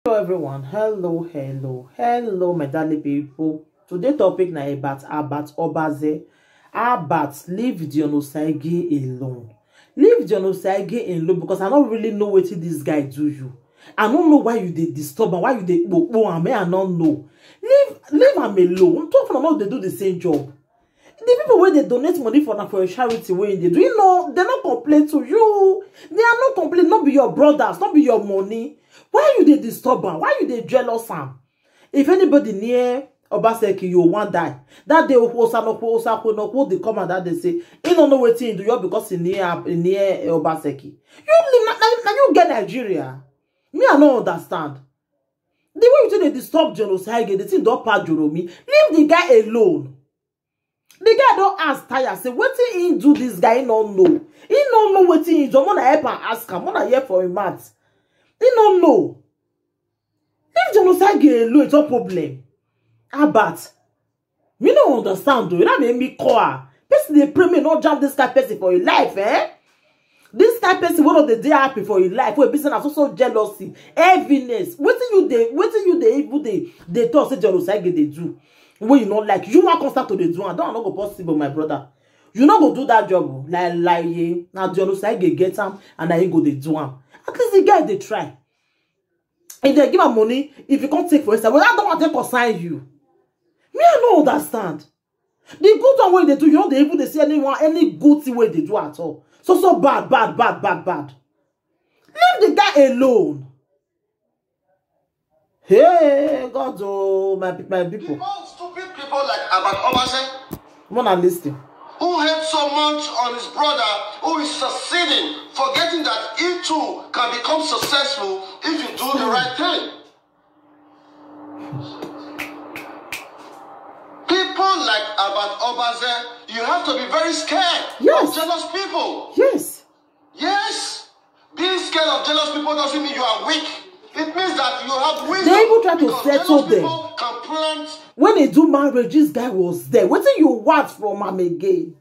Hello everyone, hello my darling people. Today topic na about Obaze. About leave Dion Osagie alone. Leave Dion Osagie alone because I don't really know what this guy do you. I don't know why you dey disturb and why you dey I don't know. Leave him alone. I'm talking about they do the same job. The people where they donate money for a charity way they do, you know, they not complain to you. They are not complain, not be your brothers, not be your money. Why you they disturb am? Why you they jealous am? If anybody near Obaseki, you won't die. That day, they come and that they say, he don't know what to do because he near Obaseki. You live now you get Nigeria. Me, I don't understand. The way you say they disturb genocide, the thing don't part Joromi. Leave the guy alone. The guy don't ask tire. Say, what he do this guy? He don't know. He don't know what he do. I'm gonna help and ask him. I'm gonna hear for him, Matt. He don't know. If genocide alone, it's no problem. But me don't understand though. You don't make me call. Person they pray me not jump this kind of person for your life, eh? This kind of person one of the day happy for your life. Where person has also jealousy, heaviness. What you they talk say genocide they do. When you not like you want constant to the do and don't not go possible, my brother. You not go do that job like now genocide get him and now you go they do him. At least the guy they try. If they give him money, if you can't take for instance, well, I don't want to consign you. Me, I don't understand. The good one way they do, you know, they even they see anyone any good thing way they do at all. So bad. Leave the guy alone. Hey, God, oh, my people. Stupid people like Abat Obase. I'm gonna listen. Who hates so much on his brother who is succeeding, forgetting that he too can become successful if you do the right thing. People like Abat Obase, you have to be very scared of jealous people. Yes. Being scared of jealous people doesn't mean you are weak. It means that you have wisdom. They even try to settle them. Can plant. When they do marriage, this guy was there. What do you want from him again?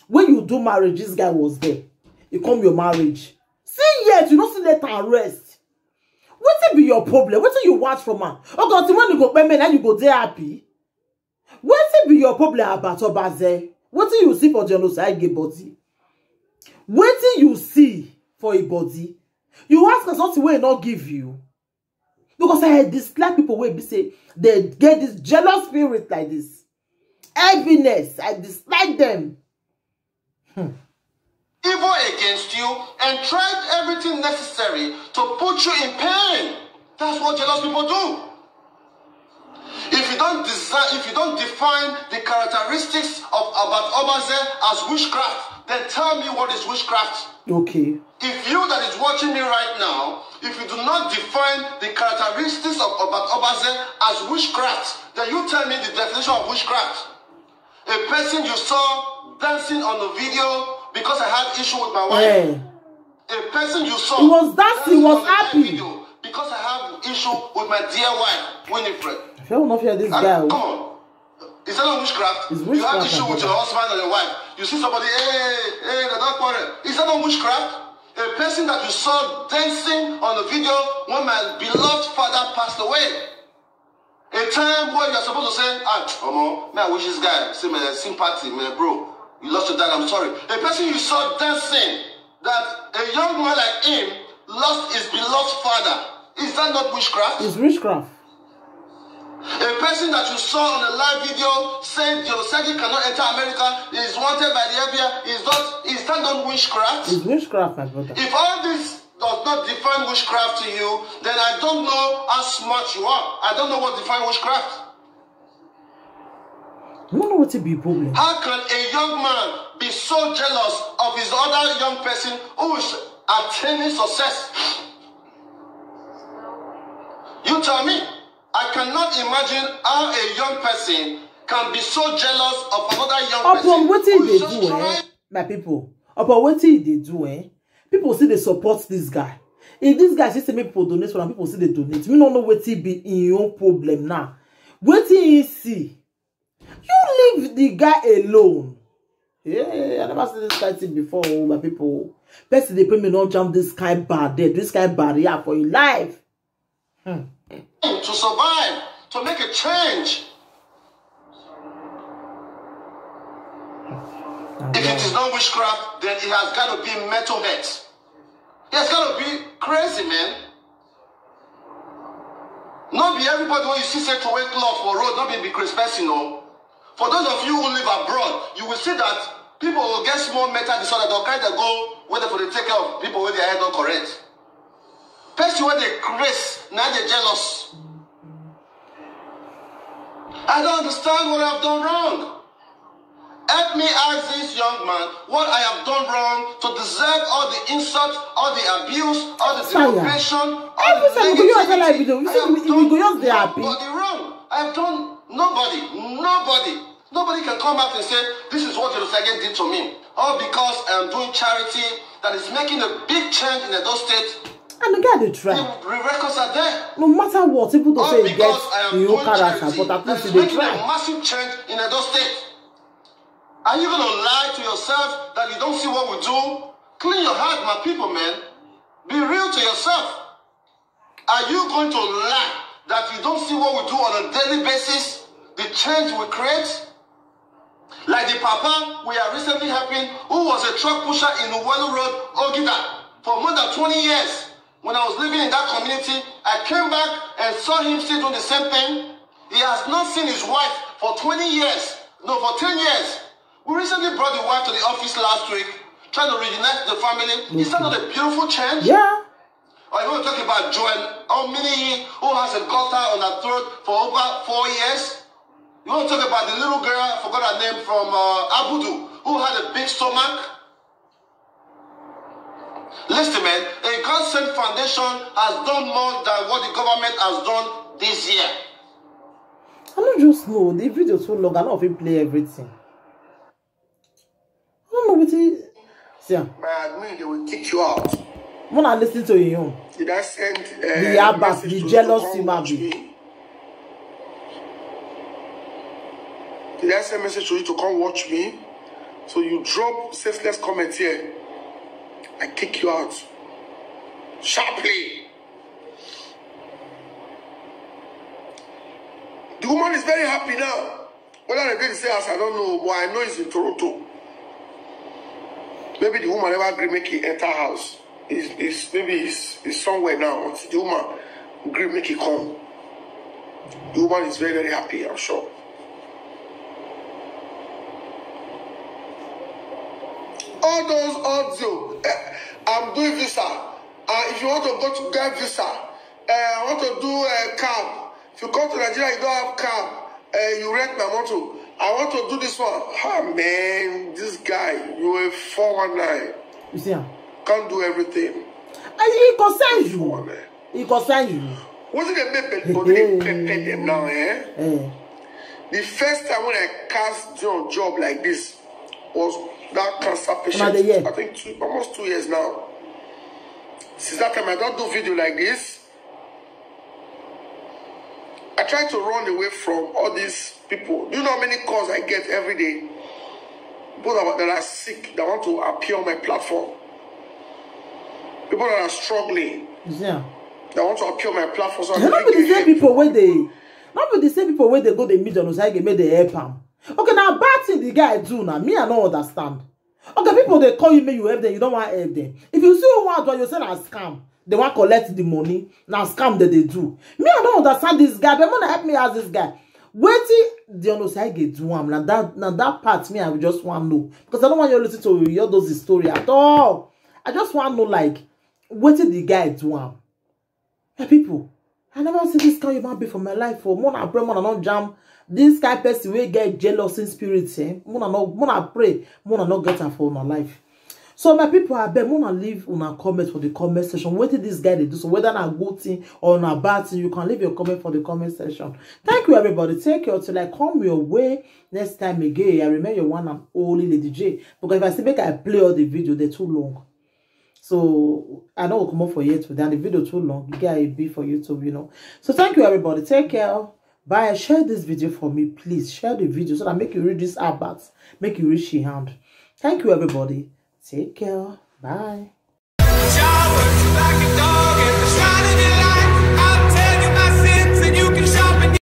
When you do marriage, this guy was there. You come your marriage. See yet, you don't see let her rest. What will be your problem? What do you want from her? Oh God, when you go payment and you go there happy. What will be your problem about Obaze? What do you see for genocide body? What do you see for a body? You ask us something will not give you. Because I dislike people where be say they get this jealous spirit like this. Heaviness. I dislike them. Evil against you and tried everything necessary to put you in pain. That's what jealous people do. If you don't define the characteristics of Abat Obase as witchcraft, then tell me what is witchcraft. Okay. If you that is watching me right now, if you do not define the characteristics of Abat Obase as witchcraft, then you tell me the definition of witchcraft. A person you saw dancing on the video because I had issue with my wife. A person you saw he was dancing, was happy because I have issue with my dear wife, Winifred. I don't know if you're this guy. Come on. Is that not witchcraft? It's witchcraft. You have issue with your husband or your wife. You see somebody, don't quarrel. Is that not witchcraft? A person that you saw dancing on the video when my beloved father passed away. A time where you're supposed to say, man, I wish this guy, say, man, sympathy, man, bro. You lost your dad, I'm sorry. A person you saw dancing, that a young man like him lost his beloved father. Is that not witchcraft? It's witchcraft. A person that you saw on a live video saying Josegi cannot enter America, is wanted by the FBI, is that not witchcraft? It's witchcraft, my brother. If all this does not define witchcraft to you, then I don't know how smart you are. I don't know what defines witchcraft. You don't know what to be a problem. How can a young man be so jealous of his other young person who is attaining success? You tell me. I cannot imagine how a young person can be so jealous of another young person. Upon what they do, my people. Upon what they do, people see they support this guy. If this guy see make people donate for them, people see they donate. We don't know what he be in your problem now. What he see. You leave the guy alone. Yeah, I never seen this guy thing before, my people. Person they pay me not jump this guy barrier, this guy barrier for your life. To survive, to make a change. If it is not witchcraft, then it has got to be mental health. It has got to be crazy, man. Not be everybody when you see say to wear cloth for road, not be crazy person, no. For those of you who live abroad, you will see that people will get small mental disorder. They'll kind of go whether for the take care of people where their head not correct. Person where they crazy, now they're jealous. I don't understand what I've done wrong. Help me ask this young man what I have done wrong to deserve all the insult, all the abuse, all the deprivation, all the negativity. I have done nobody wrong. I have done nobody can come out and say, this is what Jerusalem did to me. All because I am doing charity that is making a big change in Edo State. And the guy they try. The records are there. No matter what, people don't say get new character, but at least they try. A massive change in Edo State. Are you going to lie to yourself that you don't see what we do? Clean your heart, my people, man. Be real to yourself. Are you going to lie that you don't see what we do on a daily basis? The change we create? Like the papa we are recently helping, who was a truck pusher in Uwelu Road, Ogida, for more than 20 years. When I was living in that community, I came back and saw him still doing the same thing. He has not seen his wife for 20 years. No, for 10 years. We recently brought the wife to the office last week, trying to reunite the family. Is that not a beautiful change? Yeah. Or you want to talk about Joanne Omini, who has a gutter on her throat for over 4 years? You want to talk about the little girl, I forgot her name, from Abudu, who had a big stomach? Listen, man, a God-sent foundation has done more than what the government has done this year. I don't just know. The video so long, I don't even play everything. I don't know what it is. My admin, they will kick you out. When I listen to you, did I send the Abbas, the jealous human being? Did I send a message to you to come watch me? So you drop senseless comments here. I kick you out. Sharply. The woman is very happy now. Whether they're going to say us, I don't know, but I know it's in Toronto. Maybe the woman never agree make it enter house. Maybe he's somewhere now. The woman agree make it come. The woman is very, very happy, I'm sure. All those audio, I'm doing visa. If you want to go to get visa, I want to do a cab. If you come to Nigeria, you don't have cab. You rent my motor. I want to do this one. Ah, man, this guy, you're a 419. You see him? Can't do everything. And he concerns you. He concerns you. What's it they pay them now, eh? The first time when I cast your job like this was that cancer patient. I think almost 2 years now. Since that time, I don't do video like this. I try to run away from all these people. Do you know how many calls I get every day? People that are sick, that want to appear on my platform. People that are struggling. Yeah. That want to appear on my platform. So not with the same people where they, not with the same people where they go, they meet on the side, they make the help him. Okay, now bad thing the guy do now. Me, I don't understand. Okay, people they call you, make you help them, you don't want to help them. If you see one, you say a scam. They want to collect the money. Now scam that they do. Me, I don't understand this guy. But want to help me ask this guy. Waiting, the other side get do him. Now that part, me, I just want to know. Because I don't want you to listen to your those story at all. I just want to know, like, what did the guy do him? Hey, people, I never see this kind of man be for my life. For more than pray, more than not jam. This guy person will get jealous in spirit. More than pray, more than not get her for my life. So my people, I bet more than leave on a comment for the comment section. What did this guy they do? So whether a good thing or a bad thing, you can leave your comment for the comment section. Thank you, everybody. Take care till I come your way next time again. I remember your one and only Lady J. Because if I say make I play all the video, they're too long. So I don't come up for you today. And the video too long. You get a B for YouTube, you know. So thank you, everybody. Take care. Bye. Share this video for me, please. Share the video so that make you read this Abbas. Make you reach your hand. Thank you, everybody. Take care. Bye.